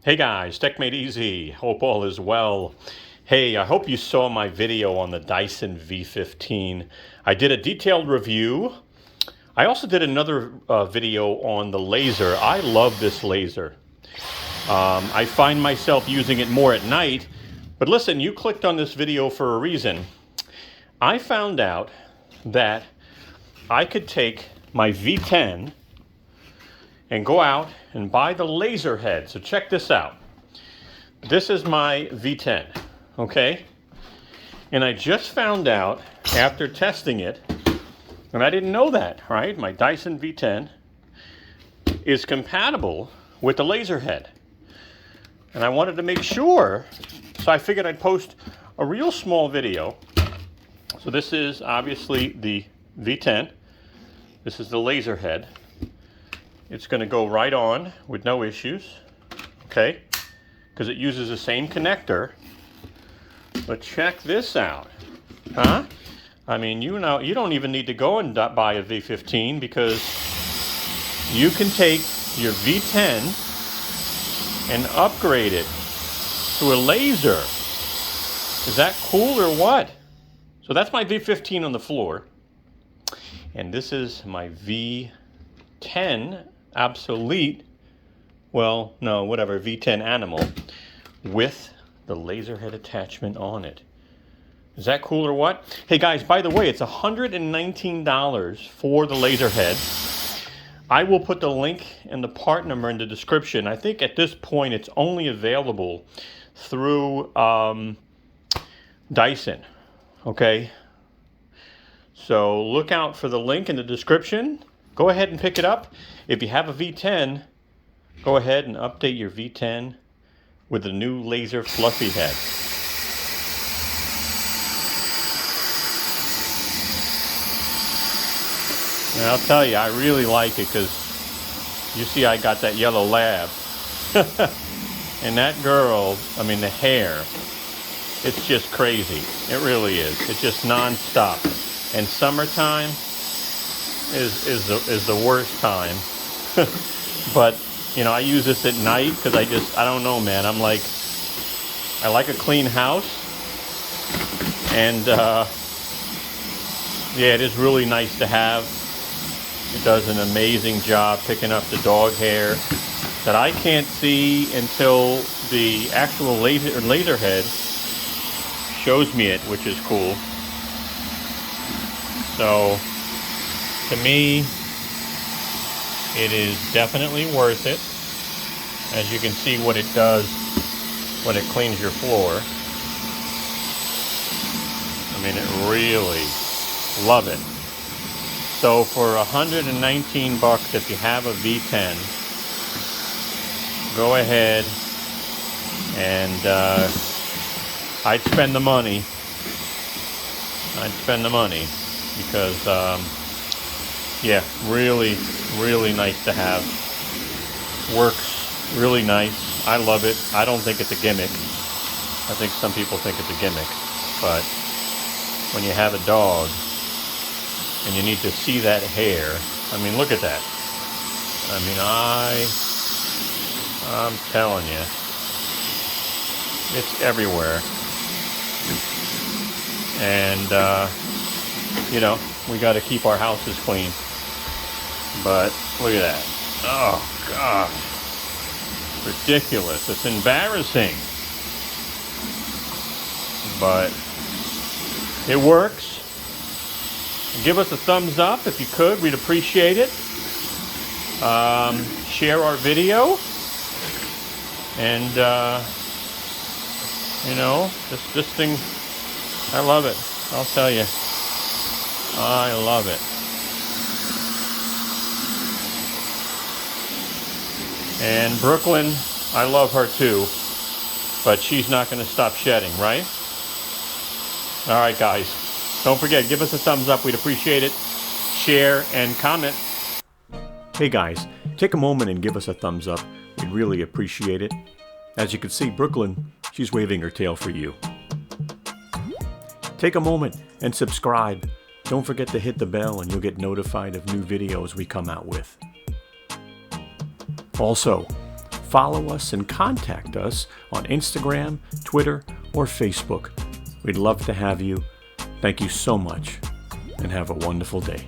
Hey guys, Tech Made Easy. Hope all is well. Hey, I hope you saw my video on the Dyson V15. I did a detailed review. I also did another video on the laser. I love this laser. I find myself using it more at night. But listen, you clicked on this video for a reason. I found out that I could take my V10 and go out and buy the laser head. So check this out. This is my V10, okay? And I just found out after testing it, and I didn't know that, right? My Dyson V10 is compatible with the laser head. And I wanted to make sure, so I figured I'd post a real small video. So this is obviously the V10. This is the laser head. It's going to go right on with no issues, okay? Because it uses the same connector. But check this out, huh? I mean, you know, you don't even need to go and buy a V15 because you can take your V10 and upgrade it to a laser. Is that cool or what? So that's my V15 on the floor. And this is my V10 obsolete, well, no, whatever, V10 Animal with the laser head attachment on it. Is that cool or what? Hey guys, by the way, it's $119 for the laser head. I will put the link and the part number in the description. I think at this point it's only available through Dyson, okay? So look out for the link in the description. Go ahead and pick it up. If you have a V10, go ahead and update your V10 with the new laser fluffy head. And I'll tell you, I really like it because you see I got that yellow lab. And that girl, I mean the hair, it's just crazy. It really is. It's just non-stop. And summertime is the worst time. But you know, I use this at night because I don't know, man. I like a clean house, and yeah, it is really nice to have. It does an amazing job picking up the dog hair that I can't see until the actual laser head shows me it, which is cool. So to me, it is definitely worth it. As you can see what it does when it cleans your floor. I mean, it really, love it. So for $119 if you have a V10, go ahead and I'd spend the money. Because yeah, really, really nice to have. Works really nice. I love it. I don't think it's a gimmick. I think some people think it's a gimmick. But when you have a dog and you need to see that hair, I mean, look at that. I mean, I'm telling you, it's everywhere. And, you know, we got to keep our houses clean. But look at that. Oh, gosh. Ridiculous. It's embarrassing. But it works. Give us a thumbs up if you could. We'd appreciate it. Share our video. And, you know, this thing, I love it. I'll tell you. I love it. And Brooklyn, I love her too, but she's not going to stop shedding, right? All right, guys. Don't forget, give us a thumbs up. We'd appreciate it. Share and comment. Hey, guys. Take a moment and give us a thumbs up. We'd really appreciate it. As you can see, Brooklyn, she's waving her tail for you. Take a moment and subscribe. Don't forget to hit the bell and you'll get notified of new videos we come out with. Also, follow us and contact us on Instagram, Twitter, or Facebook. We'd love to have you. Thank you so much, and have a wonderful day.